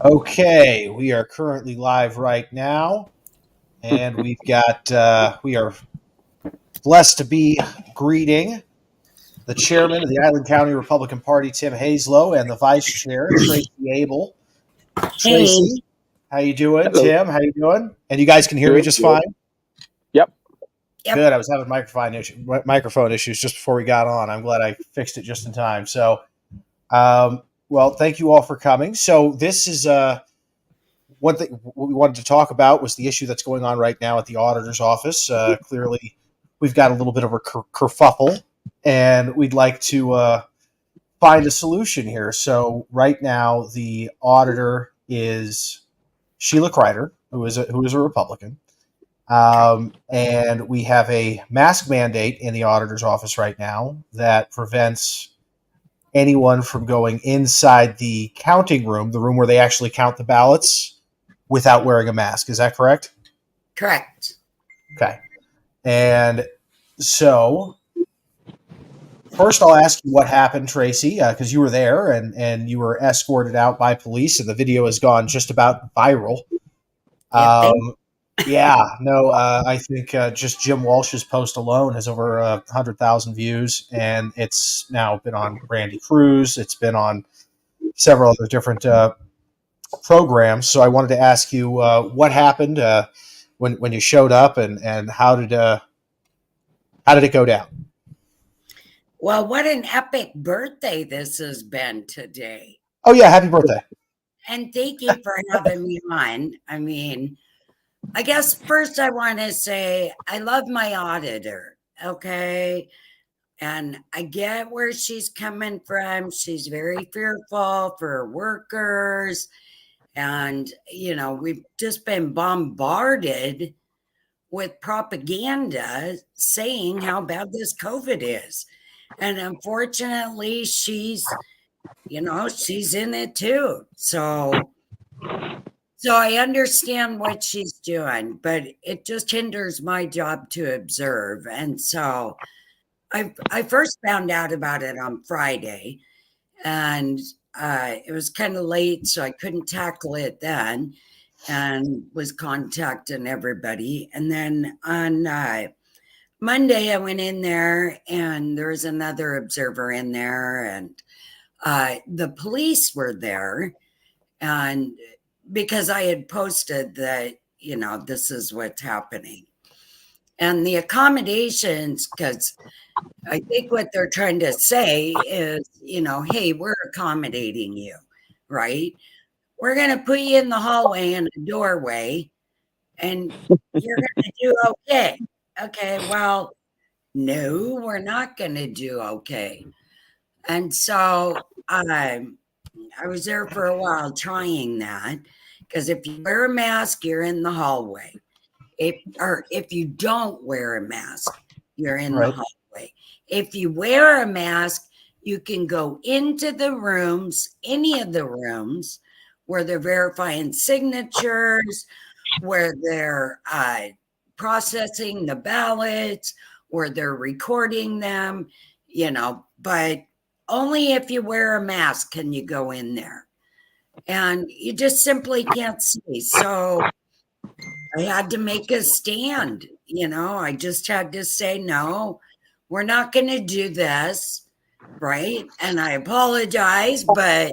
Okay, we are currently live right now, and we are blessed to be greeting the chairman of the Island County Republican Party, Tim Hazlow, and the vice chair, Tracy Abel. Hey, Tracy, how you doing? Hello. Tim, how you doing? And you guys can hear me Good. just Good. fine? Yep. yep. Good. I was having microphone issues just before we got on. I'm glad I fixed it just in time. So, well, thank you all for coming. So this is one thing what we wanted to talk about was the issue that's going on right now at the auditor's office. Clearly, we've got a little bit of a kerfuffle, and we'd like to find a solution here. So, right now, the auditor is Sheila Kreider, who is a Republican, and we have a mask mandate in the auditor's office right now that prevents anyone from going inside the counting room, the room where they actually count the ballots, without wearing a mask. Is that correct? Correct. Okay. And so, first, I'll ask you what happened, Tracy, because you were there and you were escorted out by police, and the video has gone just about viral. I think just Jim Walsh's post alone has over 100,000 views, and it's now been on Randy Cruz. It's been on several other different programs. So I wanted to ask you what happened when you showed up, and how did it go down? Well, what an epic birthday this has been today. Oh yeah, happy birthday! And thank you for having me on. I mean, I guess first I want to say I love my auditor, okay? And I get where she's coming from. She's very fearful for her workers. And, we've just been bombarded with propaganda saying how bad this COVID is. And unfortunately, she's in it too. So I understand what she's doing, but it just hinders my job to observe. And so I first found out about it on Friday, and it was kind of late, so I couldn't tackle it then, and was contacting everybody. And then on Monday, I went in there, and there was another observer in there, and the police were there, and because I had posted that, this is what's happening. And the accommodations, because I think what they're trying to say is, hey, we're accommodating you, right? We're going to put you in the hallway in a doorway, and you're going to do okay. Okay, well, no, we're not going to do okay. And so I was there for a while trying that, because if you wear a mask, you're in the hallway. If you don't wear a mask, you're in the hallway. If you wear a mask, you can go into the rooms, any of the rooms where they're verifying signatures, where they're processing the ballots, where they're recording them, but only if you wear a mask can you go in there. And you just simply can't see. So I had to make a stand. I just had to say, no, we're not going to do this. Right. And I apologize, but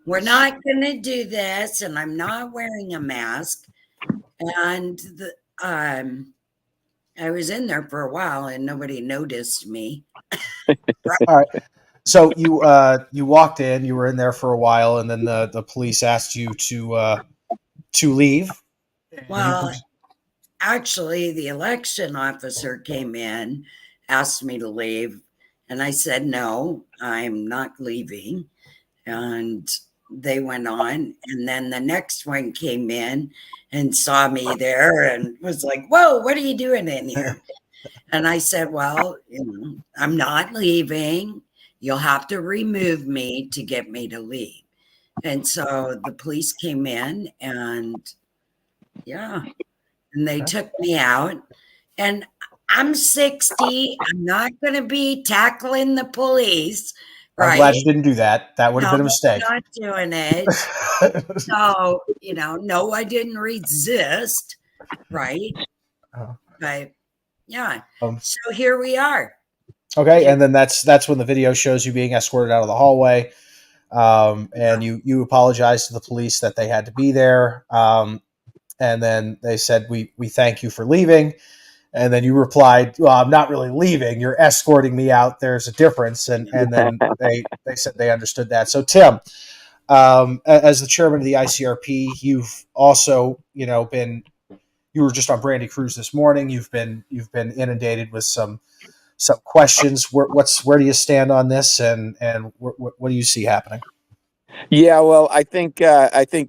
we're not going to do this. And I'm not wearing a mask. And I was in there for a while and nobody noticed me. Right. All right. So you walked in, you were in there for a while, and then the police asked you to leave. Well, actually, the election officer came in, asked me to leave, and I said, no, I'm not leaving. And they went on. And then the next one came in and saw me there and was like, whoa, what are you doing in here? And I said, well, I'm not leaving. You'll have to remove me to get me to leave. And so the police came in and they took me out. And I'm 60. I'm not going to be tackling the police, I'm glad right? you didn't do that. That would have No, been a mistake. not doing it. So, no, I didn't resist, right? But yeah, Um, so here we are. okay, Here, and then that's when the video shows you being escorted out of the hallway, and you apologize to the police that they had to be there, and then they said we thank you for leaving, and then you replied, well, I'm not really leaving, you're escorting me out, there's a difference, and then they said they understood that. So Tim, as the chairman of the ICRP, you've also been, you were just on Brandy Cruz this morning, you've been inundated with some questions. Where do you stand on this, and what do you see happening? Yeah, well, I think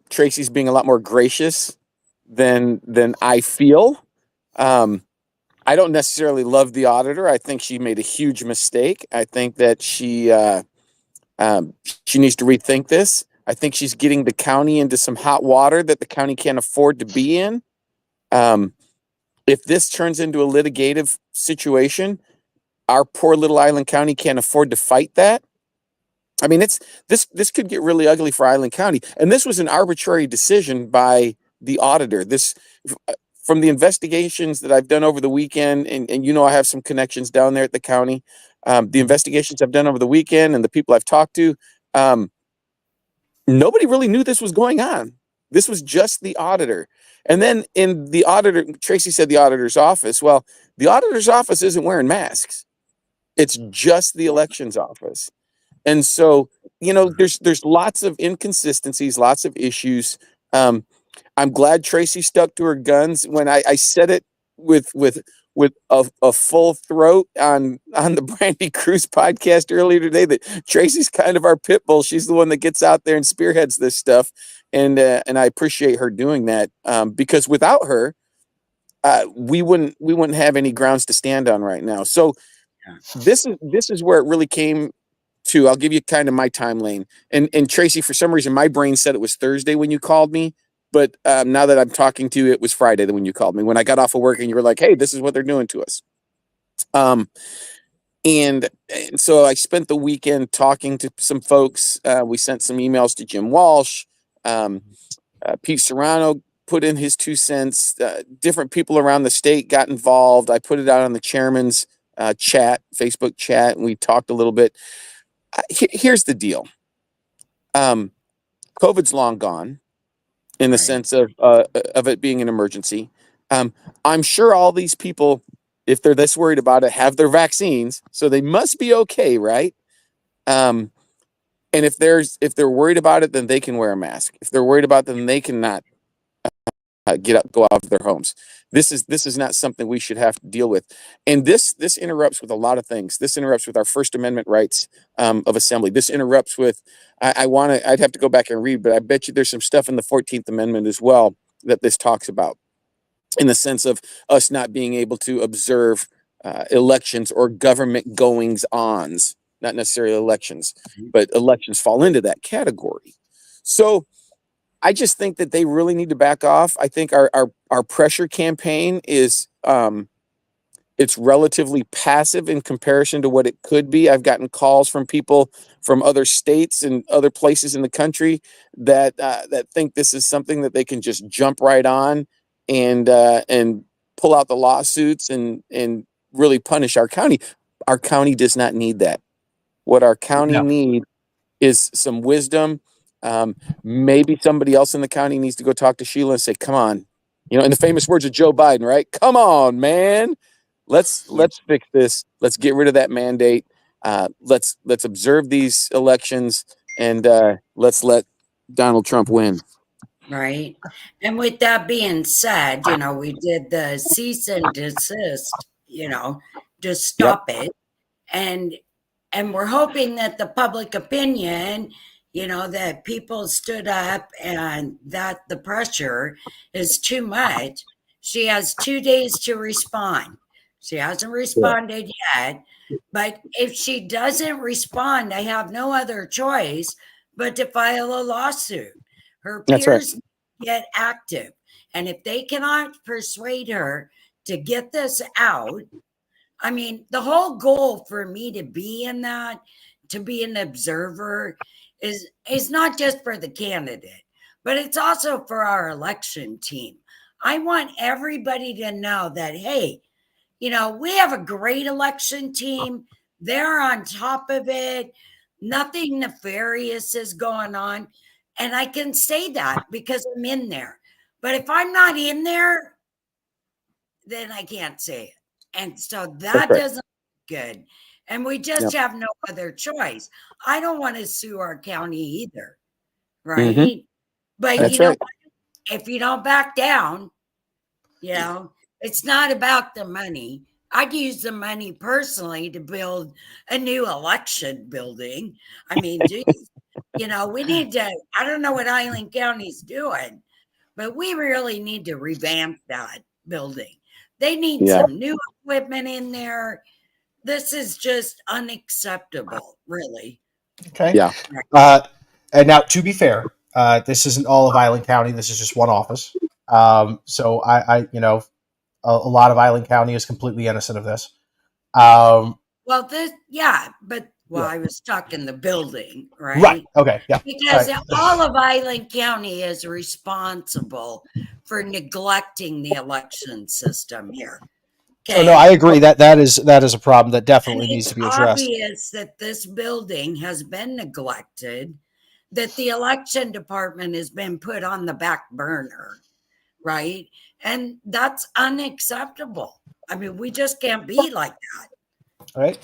Tracy's being a lot more gracious than I feel. Um, I don't necessarily love the auditor. I think she made a huge mistake. I think that um, she needs to rethink this. I think she's getting the county into some hot water that the county can't afford to be in. Um, if this turns into a litigative situation, our poor little island county can't afford to fight that. I mean, it's this could get really ugly for Island County. And this was an arbitrary decision by the auditor. This from the investigations that I've done over the weekend, and I have some connections down there at the county. The investigations I've done over the weekend and the people I've talked to, um, nobody really knew this was going on. This was just the auditor. And then in the auditor, Tracy said the auditor's office. Well, the auditor's office isn't wearing masks. It's just the elections office. And so, there's lots of inconsistencies, lots of issues. Um, I'm glad Tracy stuck to her guns when I said it with a full throat on the Brandy Cruz podcast earlier today that Tracy's kind of our pit bull. She's the one that gets out there and spearheads this stuff, and I appreciate her doing that, because without her, we wouldn't have any grounds to stand on right now. So this is where it really came to. I'll give you kind of my time lane. And Tracy, for some reason, my brain said it was Thursday when you called me, but now that I'm talking to you, it was Friday when you called me, when I got off of work and you were like, "Hey, this is what they're doing to us." Um, and so I spent the weekend talking to some folks. We sent some emails to Jim Walsh. Um, Pete Serrano put in his 2 cents. Different people around the state got involved. I put it out on the chairman's chat, Facebook chat, and we talked a little bit. Here's the deal. COVID's long gone in the right, sense of it being an emergency. I'm sure all these people, if they're this worried about it, have their vaccines, so they must be okay, right? Um, and if they're worried about it, then they can wear a mask. If they're worried about it, then they cannot go out of their homes. This is not something we should have to deal with, and this interrupts with a lot of things. This interrupts with our First Amendment rights of assembly. This interrupts with I'd have to go back and read, but I bet you there's some stuff in the 14th Amendment as well that this talks about, in the sense of us not being able to observe elections or government goings ons. Not necessarily elections, but elections fall into that category. So I just think that they really need to back off. I think our pressure campaign is it's relatively passive in comparison to what it could be. I've gotten calls from people from other states and other places in the country that think this is something that they can just jump right on and pull out the lawsuits and really punish our county. Our county does not need that. What our county No. needs is some wisdom. Maybe somebody else in the county needs to go talk to Sheila and say, "Come on," in the famous words of Joe Biden, right? "Come on, man. Let's fix this. Let's get rid of that mandate. Let's observe these elections, and let's let Donald Trump win." right. And with that being said, we did the cease and desist, to Yep, stop it. And we're hoping that the public opinion, that people stood up and that the pressure is too much. She has 2 days to respond. She hasn't responded yet. But if she doesn't respond, I have no other choice but to file a lawsuit. Her that's right. peers get active. And if they cannot persuade her to get this out, I mean, the whole goal for me to be in that to be an observer is not just for the candidate, but it's also for our election team. I want everybody to know that, hey, we have a great election team. They're on top of it. Nothing nefarious is going on. And I can say that because I'm in there. But if I'm not in there, then I can't say it. And so that doesn't look good. And we just have no other choice. I don't want to sue our county either. Right. Mm-hmm. But That's right. if you don't back down, it's not about the money. I'd use the money personally to build a new election building. I mean, geez, we need to, I don't know what Island County's doing, but we really need to revamp that building. They need some new equipment in there. This is just unacceptable, really. Okay. Yeah. And now, to be fair, this isn't all of Island County. This is just one office. So I a lot of Island County is completely innocent of this. Well, I was talking the building, right? Right. Okay. Yeah. Because all of Island County is responsible for neglecting the election system here. Okay. Oh, no, I agree that is a problem that definitely needs to be addressed. It's obvious that this building has been neglected, that the election department has been put on the back burner, right? And that's unacceptable. I mean, we just can't be like that. All right.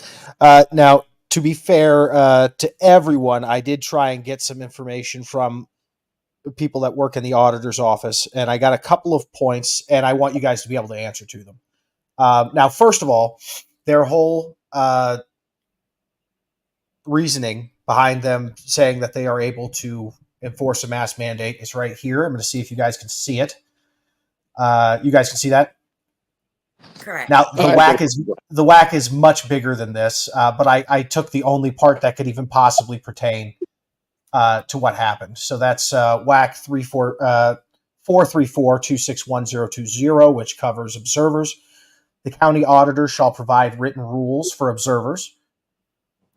Now, to be fair to everyone, I did try and get some information from people that work in the auditor's office, and I got a couple of points, and I want you guys to be able to answer to them. Now, first of all, their whole reasoning behind them saying that they are able to enforce a mask mandate is right here. I'm going to see if you guys can see it. You guys can see that? Correct. Now, the whack is much bigger than this, but I took the only part that could even possibly pertain to what happened. So that's whack 434-261-020, which covers observers. The county auditor shall provide written rules for observers.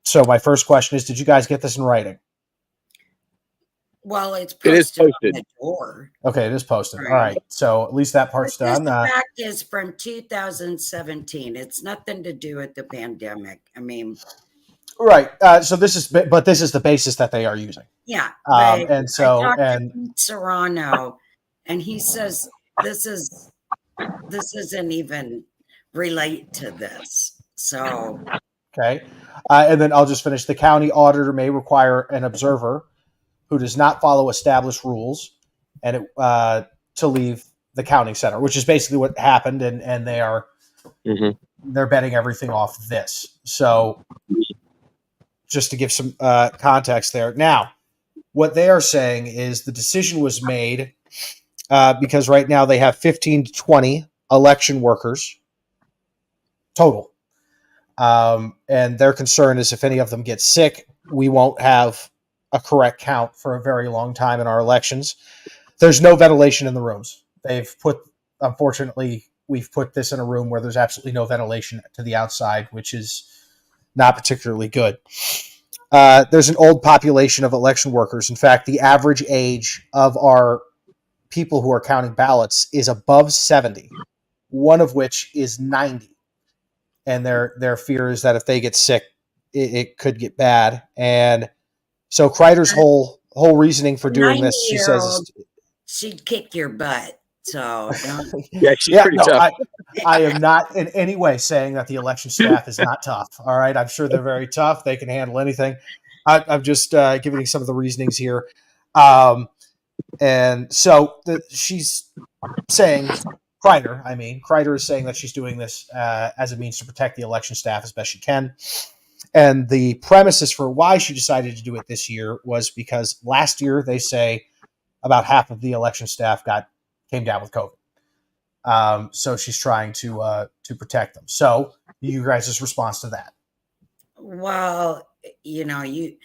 So my first question is, did you guys get this in writing? Well, it is posted on the door. Okay, it is posted. Right. All right. So at least that part's done. This fact is from 2017. It's nothing to do with the pandemic. I mean, right. So this is the basis that they are using. Yeah. And so I talked to Serrano, and he says this isn't even relate to this. So okay. And then I'll just finish. The county auditor may require an observer who does not follow established rules and to leave the counting center, which is basically what happened, and they are they're betting everything off this. So just to give some context there. Now, what they are saying is the decision was made because right now they have 15 to 20 election workers total. And their concern is if any of them get sick, we won't have a correct count for a very long time in our elections. There's no ventilation in the rooms. Unfortunately, we've put this in a room where there's absolutely no ventilation to the outside, which is not particularly good. There's an old population of election workers. In fact, the average age of our people who are counting ballots is above 70, one of which is 90. And their fear is that if they get sick, it could get bad. And so Kreider's whole reasoning for doing this, she says, she'd kick your butt. So she's pretty tough. I am not in any way saying that the election staff is not tough. All right, I'm sure they're very tough. They can handle anything. I'm just giving you some of the reasonings here. And so she's saying, Kreider is saying that she's doing this as a means to protect the election staff as best she can. And the premises for why she decided to do it this year was because last year they say about half of the election staff came down with COVID. So she's trying to protect them. So you guys' response to that? Well, you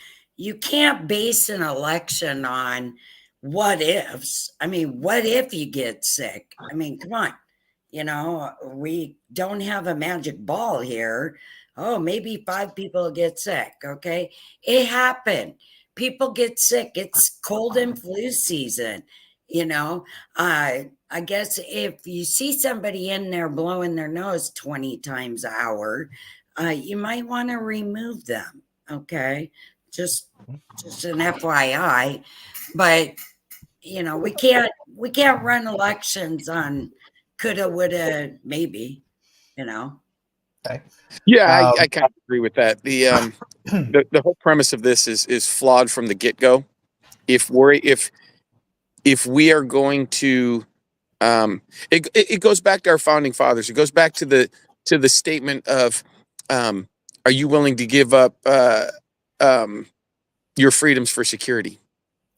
can't base an election on what ifs. I mean, what if you get sick? I mean, come on. We don't have a magic ball here. oh, maybe 5 people get sick. Okay. It happened. People get sick. It's cold and flu season. You know, I guess if you see somebody in there blowing their nose 20 times an hour, you might want to remove them. Okay. Just, just an FYI. But we can't run elections on coulda, woulda, maybe, you know. Okay. Yeah, Um, I kind of agree with that. The whole premise of this is flawed from the get go. If we are going to, it goes back to our founding fathers. It goes back to the statement of, are you willing to give up your freedoms for security?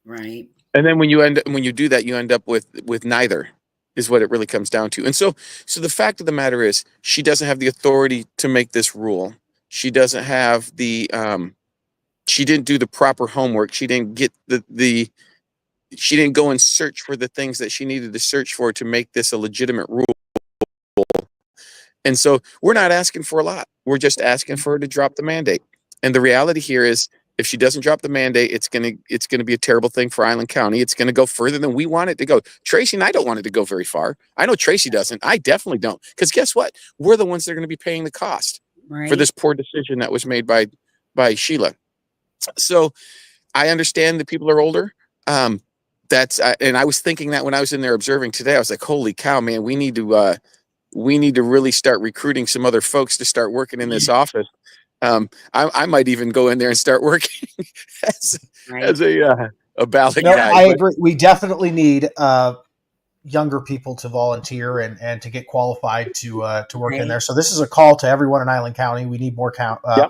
Right. And then when you do that, you end up with neither, is what it really comes down to. And so the fact of the matter is, she doesn't have the authority to make this rule. She doesn't have she didn't do the proper homework. She didn't get she didn't go and search for the things that she needed to search for to make this a legitimate rule. And so we're not asking for a lot. We're just asking for her to drop the mandate. And the reality here is, if she doesn't drop the mandate, it's gonna be a terrible thing for Island County. It's gonna go further than we want it to go. Tracy and I don't want it to go very far. I know Tracy doesn't. I definitely don't. Because guess what? We're the ones that are going to be paying the cost for this poor decision that was made by Sheila. So I understand that people are older. And I was thinking that when I was in there observing today, I was like, holy cow, man, we need to really start recruiting some other folks to start working in this office. I might even go in there and start working as a ballot guy. I agree. We definitely need younger people to volunteer and to get qualified to work in there. So this is a call to everyone in Island County. We need more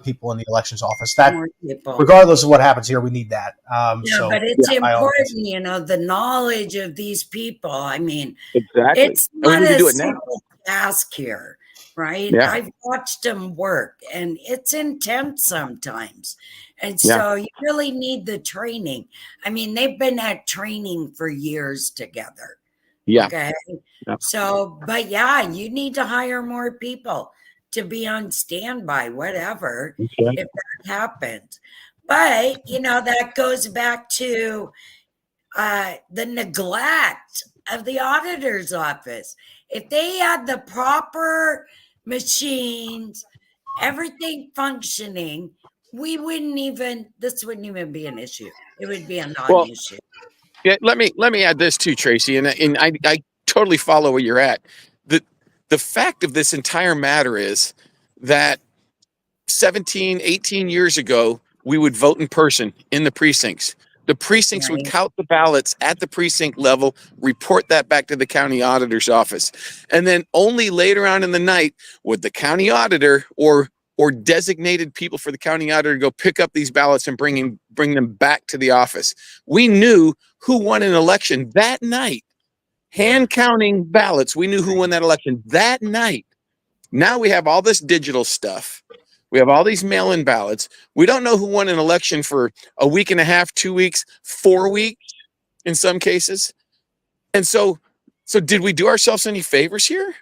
people in the elections office. That, regardless of what happens here, we need that. But it's important, the knowledge of these people. I mean, exactly. It's not a simple task here, right? Yeah. I've watched them work, and it's intense sometimes. And so you really need the training. I mean, they've been at training for years together. Yeah. Okay. Yeah. So, but yeah, you need to hire more people to be on standby, whatever, if that happens. But, that goes back to the neglect of the auditor's office. If they had the proper machines, everything functioning, this wouldn't even be an issue. It would be a non-issue. Yeah, let me add this too, Tracy, and I totally follow where you're at. The fact of this entire matter is that 17, 18 years ago, we would vote in person in the precincts. The precincts would count the ballots at the precinct level, report that back to the county auditor's office. And then only later on in the night would the county auditor or designated people for the county auditor go pick up these ballots and bring them back to the office. We knew who won an election that night. Hand counting ballots, we knew who won that election that night. Now we have all this digital stuff. We have all these mail-in ballots. We don't know who won an election for a week and a half, 2 weeks, 4 weeks in some cases. And so did we do ourselves any favors here?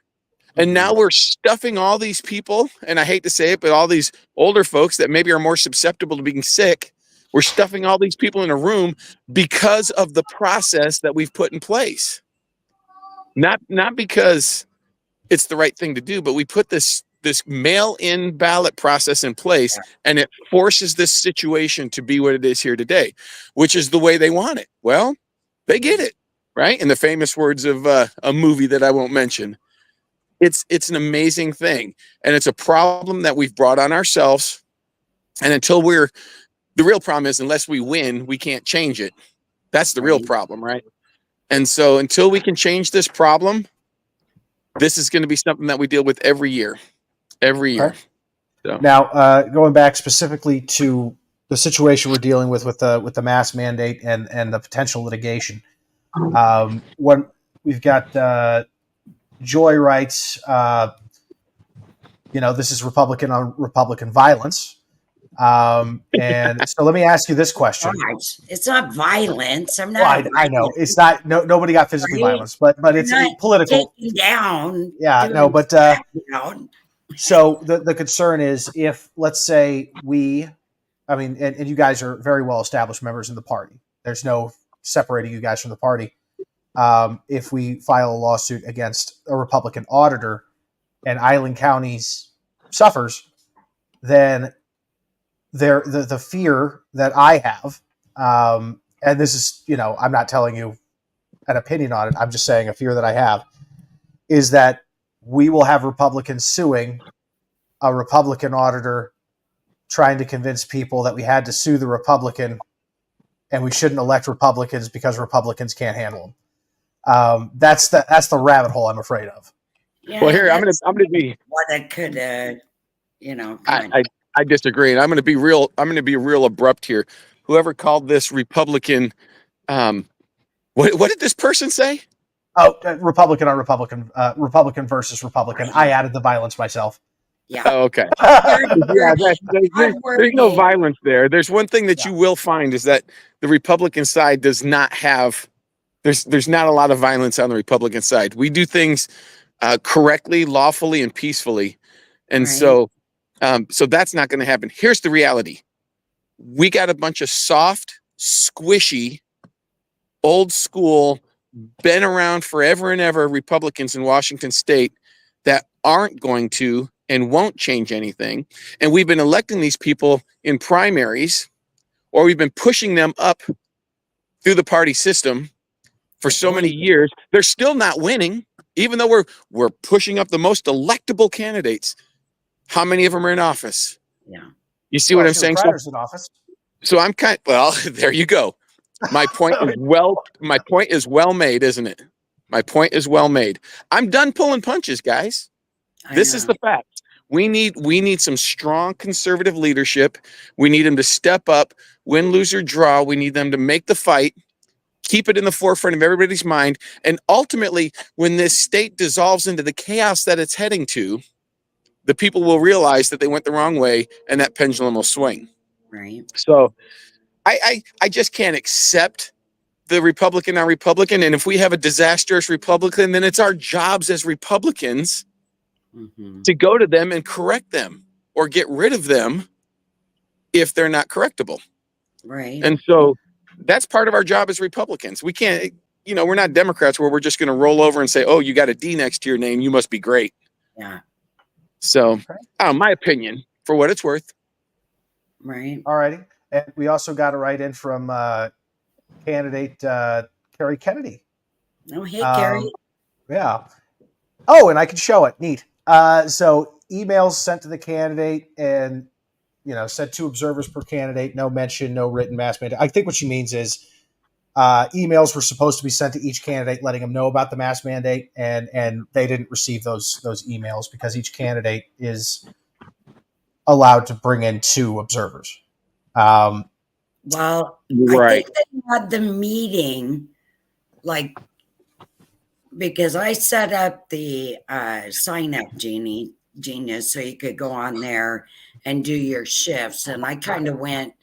And now we're stuffing all these people, and I hate to say it, but all these older folks that maybe are more susceptible to being sick, we're stuffing all these people in a room because of the process that we've put in place. Not because it's the right thing to do, but we put this mail-in ballot process in place, and it forces this situation to be what it is here today, which is the way they want it. Well, they get it, right? In the famous words of a movie that I won't mention. It's an amazing thing, and it's a problem that we've brought on ourselves. And the real problem is, unless we win, we can't change it. That's the real problem, right? And so until we can change this problem, this is going to be something that we deal with every year. Okay. So. Now, going back specifically to the situation we're dealing with the mask mandate and the potential litigation, when we've got Joy writes, this is Republican on Republican violence. And so let me ask you this question. Gosh, it's not violence. I'm not. Well, I know it's not. Nobody got physically violence, but it's political. Taking down. Yeah, no, but So the concern is if, let's say, and you guys are very well established members in the party. There's no separating you guys from the party. If we file a lawsuit against a Republican auditor and Island County's suffers, then the fear that I have, and this is, I'm not telling you an opinion on it. I'm just saying a fear that I have is that we will have Republicans suing a Republican auditor, trying to convince people that we had to sue the Republican and we shouldn't elect Republicans because Republicans can't handle them. That's the rabbit hole I'm afraid of. Yeah, Well, here I'm gonna be what it could, I disagree, and I'm gonna be real. I'm gonna be real abrupt here. Whoever called this Republican, what did this person say? Oh, Republican on Republican, Republican versus Republican. I added the violence myself. Yeah. Oh, okay. There's no violence there. There's one thing that you will find is that the Republican side does not have. There's not a lot of violence on the Republican side. We do things correctly, lawfully, and peacefully, and so that's not going to happen. Here's the reality: we got a bunch of soft, squishy, old school, been around forever and ever Republicans in Washington State that aren't going to and won't change anything. And we've been electing these people in primaries, or we've been pushing them up through the party system for so many years. They're still not winning, even though we're pushing up the most electable candidates. How many of them are in office? Yeah. You see what I'm saying? In office. So I'm there you go. My point is well made, isn't it? My point is well made. I'm done pulling punches, guys. This is the fact. We need some strong conservative leadership. We need them to step up, win, lose, or draw. We need them to make the fight, keep it in the forefront of everybody's mind. And ultimately, when this state dissolves into the chaos that it's heading to, the people will realize that they went the wrong way and that pendulum will swing. Right. So I just can't accept the Republican on Republican. And if we have a disastrous Republican, then it's our jobs as Republicans to go to them and correct them or get rid of them if they're not correctable. Right. And so that's part of our job as Republicans. We can't, we're not Democrats where we're just going to roll over and say, oh, you got a D next to your name, you must be great. Yeah. So, my opinion, for what it's worth. Right. All righty. And we also got a write-in from candidate Kerry Kennedy. Oh, hey, Kerry. Yeah. Oh, and I can show it. Neat. So emails sent to the candidate and, sent 2 observers per candidate, no mention, no written mass mandate. I think what she means is emails were supposed to be sent to each candidate, letting them know about the mass mandate, and they didn't receive those emails because each candidate is allowed to bring in 2 observers. Well, right. I think they had the meeting, because I set up the sign up Genius so you could go on there and do your shifts. And I kind of went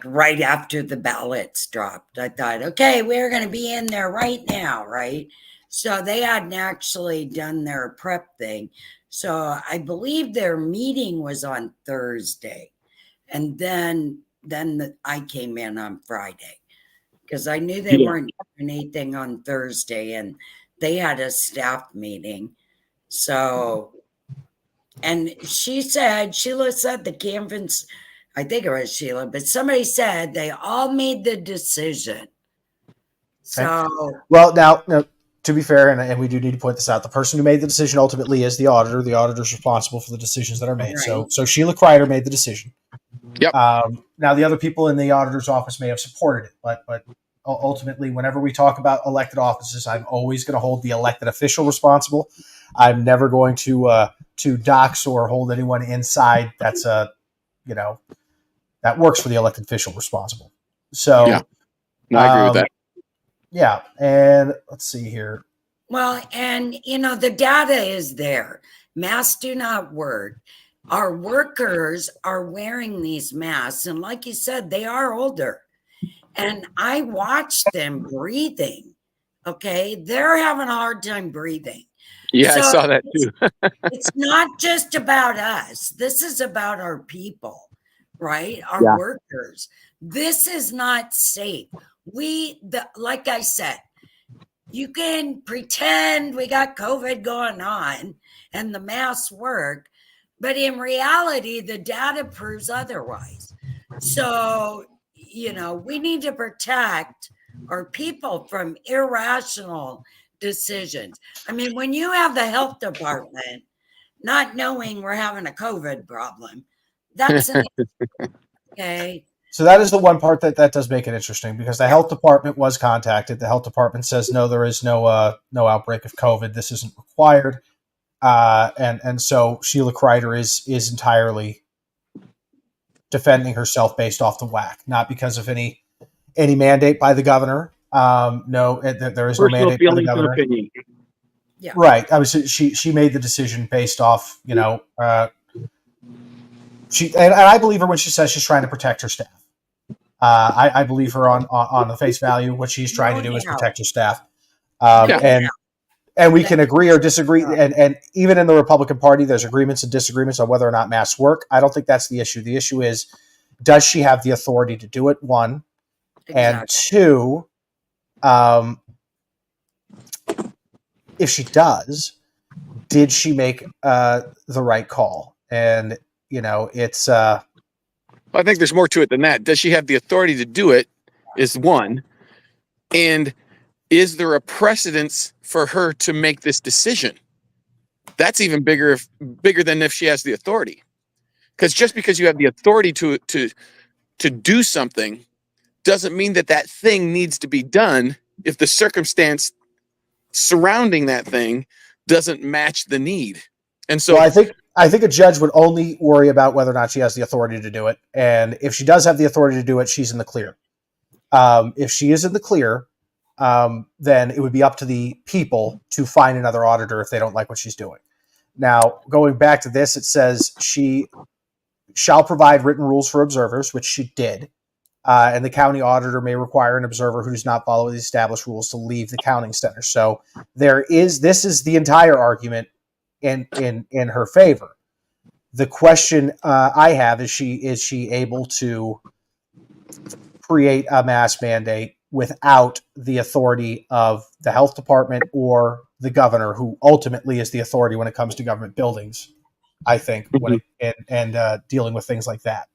right after the ballots dropped. I thought, okay, we're going to be in there right now, right? So they hadn't actually done their prep thing. So I believe their meeting was on Thursday. And then I came in on Friday because I knew they weren't doing anything on Thursday, and they had a staff meeting. So, and Sheila said the canvas, I think it was Sheila, but somebody said they all made the decision. So, well, now to be fair, and we do need to point this out, the person who made the decision ultimately is the auditor. The auditor is responsible for the decisions that are made. Right. So Sheila Kreider made the decision. Yep. Now the other people in the auditor's office may have supported it, but ultimately, whenever we talk about elected offices, I'm always going to hold the elected official responsible. I'm never going to dox or hold anyone inside that's that works for the elected official responsible. So, yeah, no, I agree with that. Yeah, and let's see here. Well, and the data is there. Masks do not work. Our workers are wearing these masks, and like you said, they are older. And I watched them breathing. Okay, they're having a hard time breathing. Yeah, I So saw that too. it's not just about us. This is about our people, right? Our Yeah. workers. This is not safe. Like I said, you can pretend we got COVID going on and the masks work, but in reality, the data proves otherwise. So, we need to protect our people from irrational decisions. I mean, when you have the health department not knowing we're having a COVID problem, that's an okay. So that is the one part that does make it interesting, because the Yeah, health department was contacted. The health department says no, there is no outbreak of COVID. This isn't required, and so Sheila Kreider is entirely defending herself based off the whack, not because of any mandate by the governor. No, there is no Personal mandate by the feelings and governor. opinion. yeah. Right. I was she made the decision based off she and I believe her when she says she's trying to protect her staff. I believe her on the face value. What she's trying to No do is doubt. protect her staff, No Yeah. and we doubt. can agree or disagree. And even in the Republican Party, there's agreements and disagreements on whether or not masks work. I don't think that's the issue. The issue is, does she have the authority to do it? One, and Exactly. two, if she does, did she make the right call? And it's I think there's more to it than that. Does she have the authority to do it? Is one. And is there a precedence for her to make this decision? That's even bigger than if she has the authority. Because just because you have the authority to do something doesn't mean that thing needs to be done if the circumstance surrounding that thing doesn't match the need. And so, well, I think a judge would only worry about whether or not she has the authority to do it, and if she does have the authority to do it, she's in the clear. If she is in the clear, then it would be up to the people to find another auditor if they don't like what she's doing. Now, going back to this, it says she shall provide written rules for observers, which she did. And the county auditor may require an observer who does not follow the established rules to leave the counting center. So this is the entire argument in her favor. The question I have is she able to create a mask mandate without the authority of the health department or the governor, who ultimately is the authority when it comes to government buildings, I think, when it, dealing with things like that.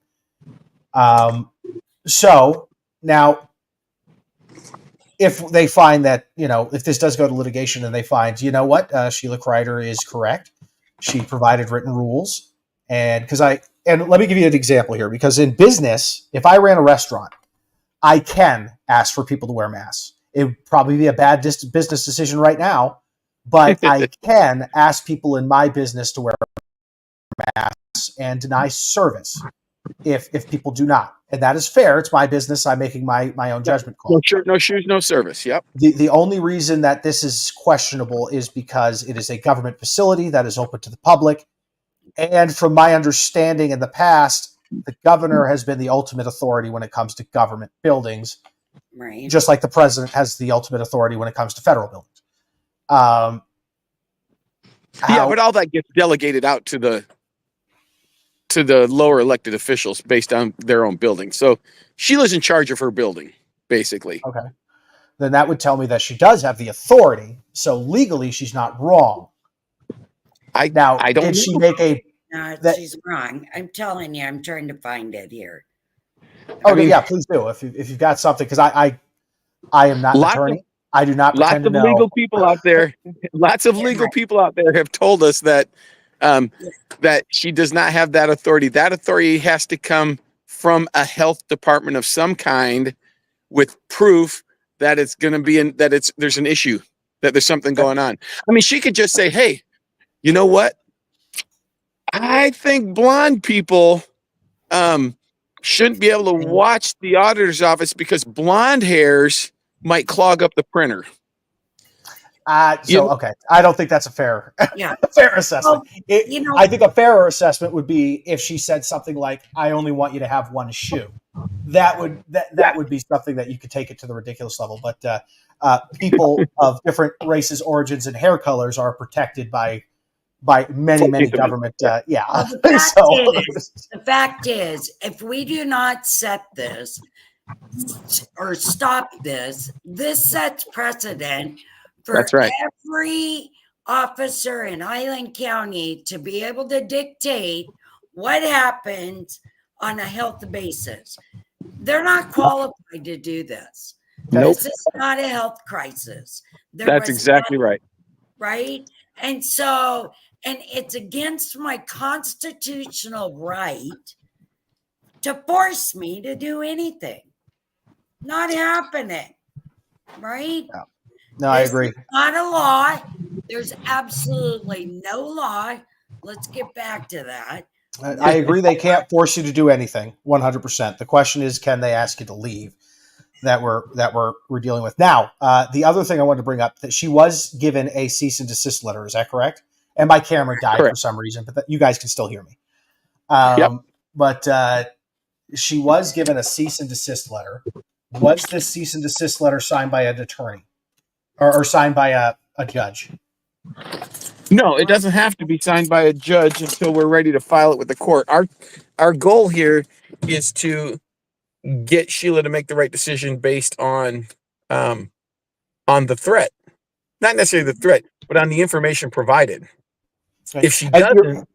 So now, if they find that, if this does go to litigation and they find, what, Sheila Kreider is correct, she provided written rules, and let me give you an example here, because in business, if I ran a restaurant, I can ask for people to wear masks. It would probably be a bad business decision right now, but I can ask people in my business to wear masks and deny service if people do not. And that is fair. It's my business. I'm making my own judgment call. no shirt, no shoes, no service. Yep. The only reason that this is questionable is because it is a government facility that is open to the public. And from my understanding in the past, the governor has been the ultimate authority when it comes to government buildings, Right. just like the president has the ultimate authority when it comes to federal buildings. But all that gets delegated out to the lower elected officials based on their own building. So Sheila's in charge of her building, basically. Okay. Then that would tell me that she does have the authority. So legally, she's not wrong. I don't did she make a? No, she's wrong. I'm telling you, I'm trying to find it here. Okay, yeah, please do if you've got something, because I am not an attorney. I do not pretend to know. Lots of legal people out there. Lots of legal people out there have told us that that she does not have that authority. That authority has to come from a health department of some kind, with proof that it's going to be there's an issue, that there's something going on. I mean, she could just say, "Hey, you know what? I think blonde people shouldn't be able to watch the auditor's office because blonde hairs might clog up the printer." Okay, I don't think that's a fair assessment. Well, I think a fairer assessment would be if she said something like, "I only want you to have one shoe." that would be something that you could take it to the ridiculous level. But people of different races, origins, and hair colors are protected by many government. Yeah. Well, the fact is, if we do not set this or stop this, this sets precedent for That's right. every officer in Island County to be able to dictate what happens on a health basis. They're not qualified to do this. Nope. This is not a health crisis. That's exactly right. Right. And so, and it's against my constitutional right to force me to do anything. Not happening. Right? No, I agree. This is not a law. There's absolutely no law. Let's get back to that. I agree. They can't force you to do anything. 100%. The question is, can they ask you to leave? That we're dealing with now. The other thing I wanted to bring up, that she was given a cease and desist letter. Is that correct? And my camera died for some reason, but you guys can still hear me. But she was given a cease and desist letter. Was this cease and desist letter signed by an attorney or signed by a judge? No, it doesn't have to be signed by a judge until we're ready to file it with the court. Our goal here is to get Sheila to make the right decision based on the threat, not necessarily the threat, but on the information provided. If she doesn't,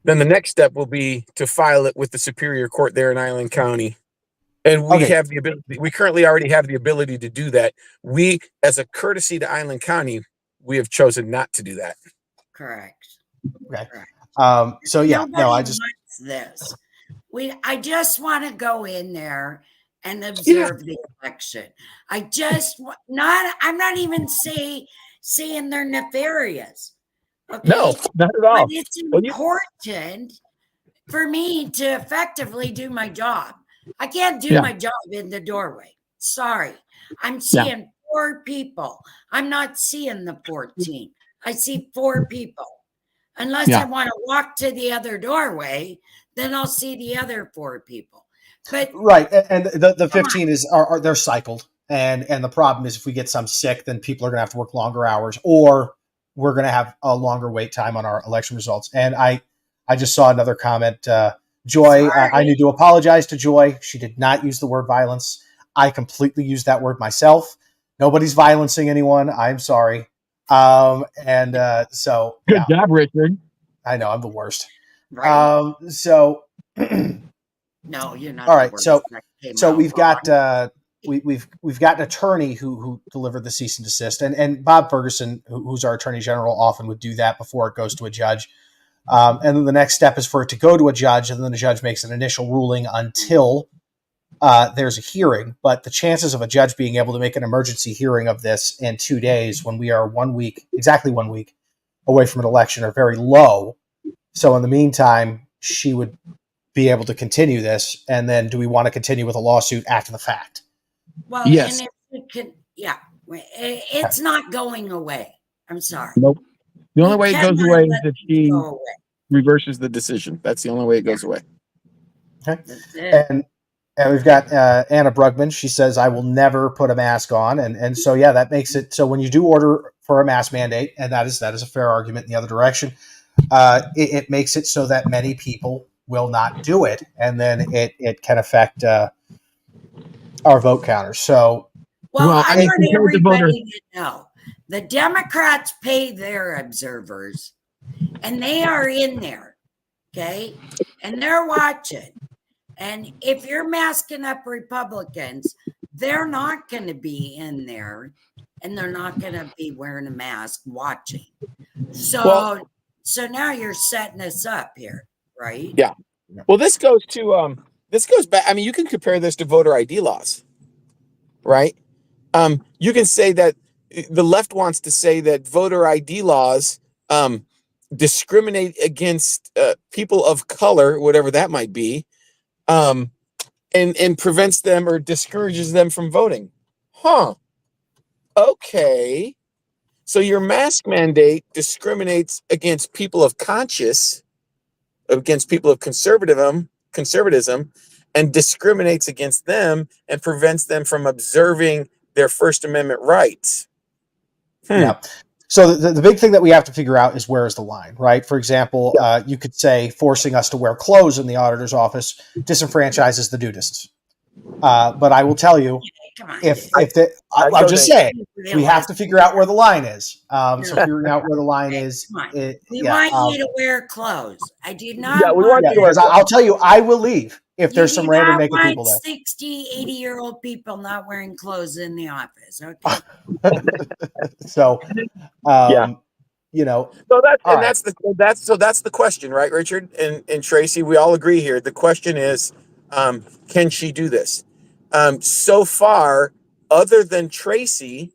then the next step will be to file it with the Superior Court there in Island County. And we have the ability. We currently already have the ability to do that. We, as a courtesy to Island County, we have chosen not to do that. Correct. Okay. So yeah, Nobody no, I just wants this. I just want to go in there and observe the election. I'm not even saying they're nefarious. Okay? No, not at all. But it's important for me to effectively do my job. I can't do my job in the doorway. Sorry. I'm seeing 4 people. I'm not seeing the 14. I see 4 people. Unless I want to walk to the other doorway, then I'll see the other 4 people. But right, and the 15 are they're cycled, and the problem is if we get some sick, then people are going to have to work longer hours, or we're going to have a longer wait time on our election results. And I just saw another comment. Joy, I need to apologize to Joy. She did not use the word violence. I completely used that word myself. Nobody's violencing anyone. I'm sorry. So good job, Richard. I know I'm the worst. Right. So no, you're not. All right. So we've got we've got an attorney who delivered the cease and desist, and Bob Ferguson, who's our attorney general, often would do that before it goes to a judge. And then the next step is for it to go to a judge, and then the judge makes an initial ruling until there's a hearing. But the chances of a judge being able to make an emergency hearing of this in 2 days, when we are exactly 1 week away from an election, are very low. So in the meantime, she would be able to continue this. And then do we want to continue with a lawsuit after the fact? Well, yes. And if it can, it's not going away. I'm sorry. Nope. The only way it goes away is if she reverses the decision. That's the only way it goes away. Okay. And we've got Anna Brugman. She says, I will never put a mask on. And so, that makes it so when you do order for a mask mandate, and that is a fair argument in the other direction, it makes it so that many people will not do it. And then it can affect our vote counters. So, I want everybody to know the Democrats pay their observers, and they are in there, okay? And they're watching. And if you're masking up Republicans, they're not going to be in there, and they're not going to be wearing a mask watching. So now you're setting us up here, right? Yeah. Well, this goes back. I mean, you can compare this to voter ID laws, right? You can say that the left wants to say that voter ID laws discriminate against people of color, whatever that might be, and prevents them or discourages them from voting. Huh. Okay. So your mask mandate discriminates against people of conscience, against people of conservatism, and discriminates against them and prevents them from observing their First Amendment rights. Yeah. So the big thing that we have to figure out is where is the line, right? For example, you could say forcing us to wear clothes in the auditor's office disenfranchises the nudists. But I will tell you, Come on, I'm just saying, we have to figure out where the line is. No. So figuring out where the line is, come on. We yeah, want you to wear clothes. I do not Yeah, we want want you to wear because I'll tell you, I will leave if there's some random naked want people there. 60, 80-year-old people not wearing clothes in the office. Okay. So, you know, So that's all and right. that's the question, right, Richard and Tracy? We all agree here. The question is, can she do this? So far, other than Tracy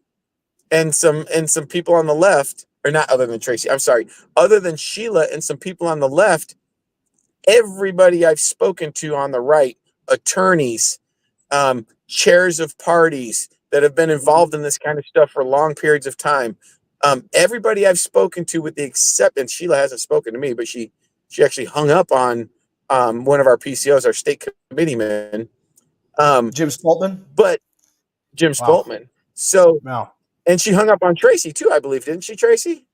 and some people on the left, or not other than Tracy, I'm sorry, other than Sheila and some people on the left, everybody I've spoken to on the right, attorneys, chairs of parties that have been involved in this kind of stuff for long periods of time. Everybody I've spoken to, with the exception, Sheila hasn't spoken to me, but she actually hung up on one of our PCOs, our state committeeman, Jim Spaltman. but Jim Spaltman. So, No. and she hung up on Tracy too, I believe, didn't she, Tracy?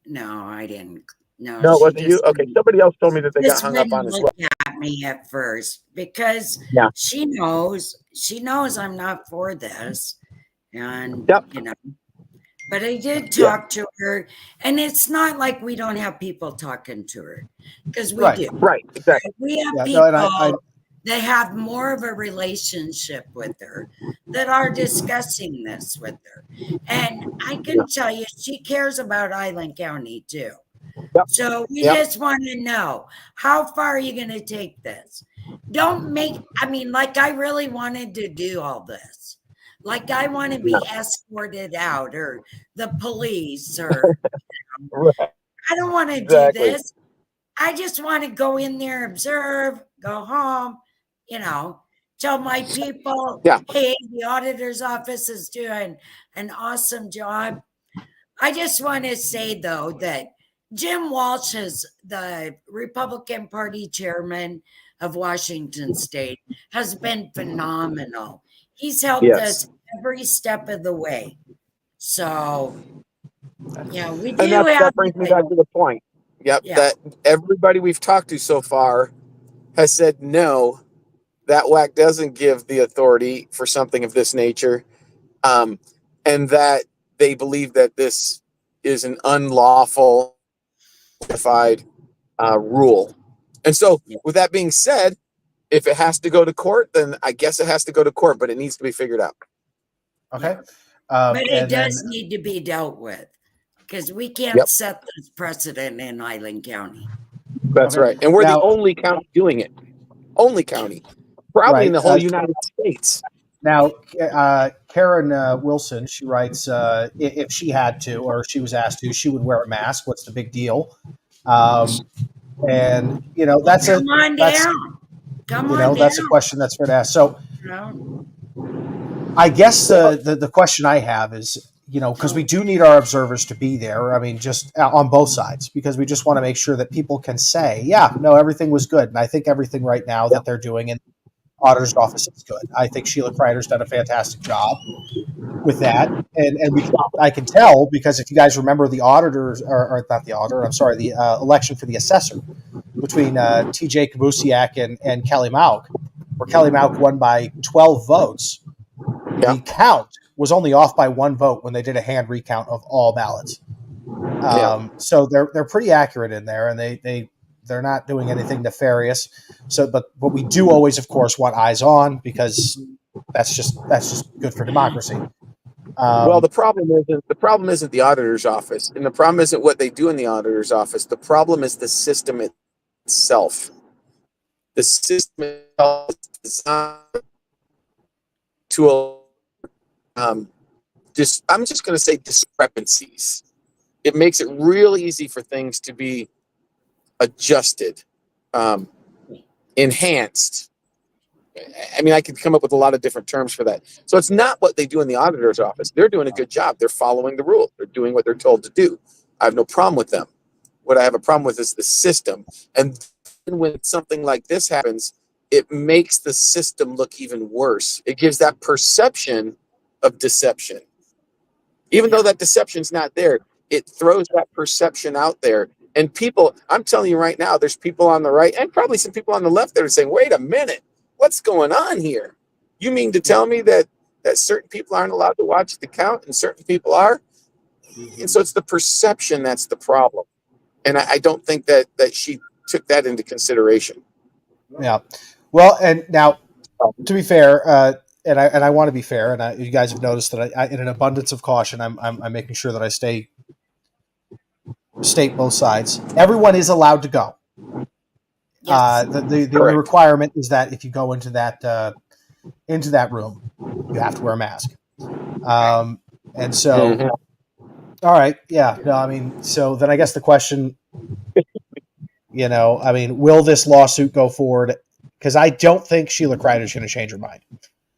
No, I didn't. No, No, it she wasn't you. Okay, somebody else told me that they got just hung up on wouldn't as look well. at me at first because Yeah. she knows I'm not for this. And Yep. you know, but I did talk to her, and it's not like we don't have people talking to her, because we do. Right, exactly. We have Yeah, people no, that have more of a relationship with her that are discussing this with her. And I can tell you, she cares about Island County too. Yep. So we just want to know, how far are you going to take this? Don't make, I mean, like, I really wanted to do all this. Like, I want to be escorted out, or the police, or Right. I don't want to do this. I just want to go in there, observe, go home, tell my people, hey, the auditor's office is doing an awesome job. I just want to say, though, that Jim Walsh is the Republican Party chairman of Washington State, has been phenomenal. He's helped us every step of the way. So, yeah, we do have. That brings me back to the point. Yep, that everybody we've talked to so far has said no, that WAC doesn't give the authority for something of this nature, and that they believe that this is an unlawful rule. And so, with that being said, if it has to go to court, then I guess it has to go to court, but it needs to be figured out. Okay. But it does need to be dealt with, because we can't set this precedent in Island County. That's right. And we're the only county doing it. Only county. Probably in the whole United States. Now, Karen Wilson, she writes, if she had to, or she was asked to, she would wear a mask. What's the big deal? And, that's Come on down. That's a question that's fair to ask. So I guess the question I have is, because we do need our observers to be there. I mean, just on both sides, because we just want to make sure that people can say, yeah, no, everything was good. And I think everything right now that they're doing in the auditor's office is good. I think Sheila Kreider's done a fantastic job with that. And I can tell, because if you guys remember the auditors, or not the auditor, I'm sorry, the election for the assessor between TJ Kabusiak and Kelly Mauk, where Kelly Mauk won by 12 votes. The count was only off by 1 vote when they did a hand recount of all ballots. So they're pretty accurate in there, and they're not doing anything nefarious. So, but we do always, of course, want eyes on, because that's just good for democracy. Well, the problem isn't the auditor's office, and the problem isn't what they do in the auditor's office. The problem is the system itself. The system itself is designed to I'm just going to say discrepancies. It makes it real easy for things to be adjusted, enhanced. I mean, I could come up with a lot of different terms for that. So it's not what they do in the auditor's office. They're doing a good job. They're following the rule. They're doing what they're told to do. I have no problem with them. What I have a problem with is the system. And when something like this happens, it makes the system look even worse. It gives that perception of deception. Even though that deception's not there, it throws that perception out there. And people, I'm telling you right now, there's people on the right and probably some people on the left that are saying, wait a minute, what's going on here? You mean to tell me that certain people aren't allowed to watch the count and certain people are? And so it's the perception that's the problem. And I don't think that she took that into consideration. Yeah. Well, and now, to be fair, and I want to be fair, and you guys have noticed that I in an abundance of caution, I'm making sure that I state both sides. Everyone is allowed to go. Yes. The only requirement is that if you go into that room, you have to wear a mask. And so, all right, yeah, no, I mean, so then I guess the question, I mean, will this lawsuit go forward? Because I don't think Sheila Kreider's going to change her mind.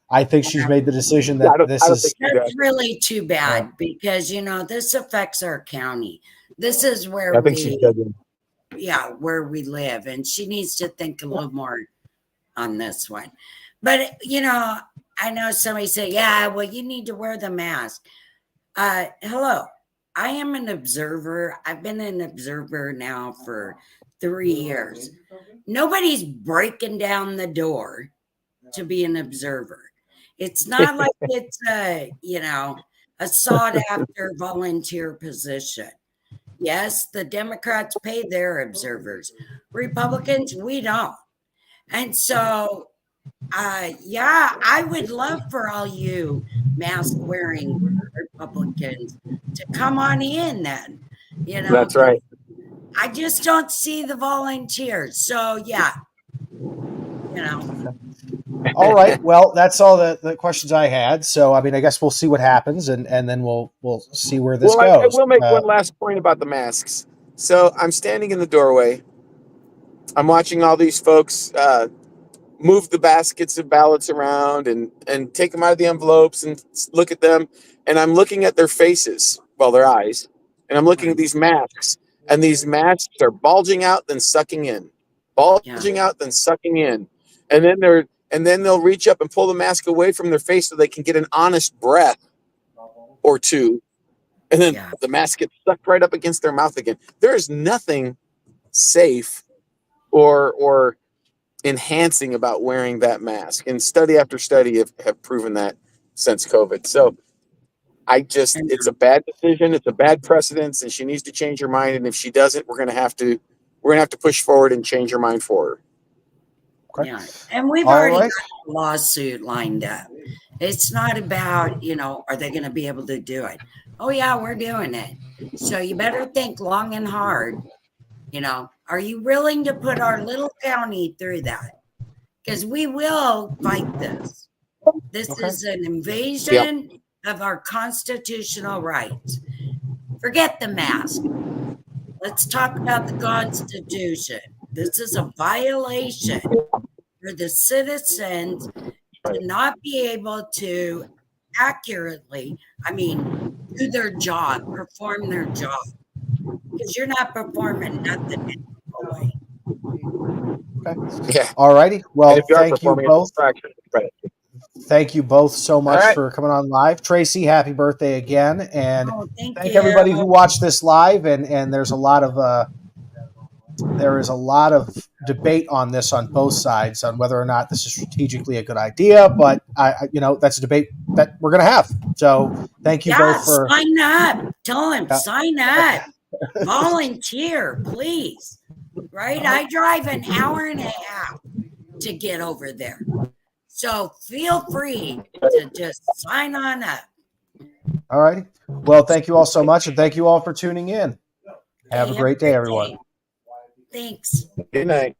I think she's made the decision that that's really too bad because this affects our county. This is where where we live, and she needs to think a little more on this one. But I know somebody say, "Yeah, well, you need to wear the mask." Hello, I am an observer. I've been an observer now for 3 years. Nobody's breaking down the door to be an observer. It's not like it's a sought after volunteer position. Yes, the Democrats pay their observers. Republicans, we don't. And so, I would love for all you mask wearing Republicans to come on in then. That's right. I just don't see the volunteers. So, yeah. All right. Well, that's all the questions I had. So, I mean, I guess we'll see what happens, and then we'll see where this goes. I will make one last point about the masks. So I'm standing in the doorway. I'm watching all these folks move the baskets of ballots around and take them out of the envelopes and look at them. And I'm looking at their faces, their eyes, and I'm looking at these masks. And these masks are bulging out, then sucking in, bulging out, then sucking in, and then they'll reach up and pull the mask away from their face so they can get an honest breath or two, and then the mask gets sucked right up against their mouth again. There is nothing safe or enhancing about wearing that mask, and study after study have proven that since COVID. So it's a bad decision. It's a bad precedence, and she needs to change her mind. And if she doesn't, we're gonna have to push forward and change her mind for her. Okay. Yeah, and we've already got a lawsuit lined up. It's not about are they going to be able to do it? Oh yeah, we're doing it. So you better think long and hard. Are you willing to put our little county through that? Because we will fight this. This is an invasion of our constitutional rights. Forget the mask. Let's talk about the Constitution. This is a violation for the citizens to not be able to accurately, do their job, perform their job. Because you're not performing nothing in a way. Okay. Yeah. All righty. Well, thank you both. Thank you both so much for coming on live. Tracy, happy birthday again. And thank everybody who watched this live. And there's a lot of there is a lot of debate on this on both sides on whether or not this is strategically a good idea. But that's a debate that we're going to have. So thank you both for sign up. Tell him sign up. Volunteer, please. Right? I drive an hour and a half to get over there. So feel free to just sign on up. All righty. Well, thank you all so much, and thank you all for tuning in. Have a great day, everyone. Thanks. Good night.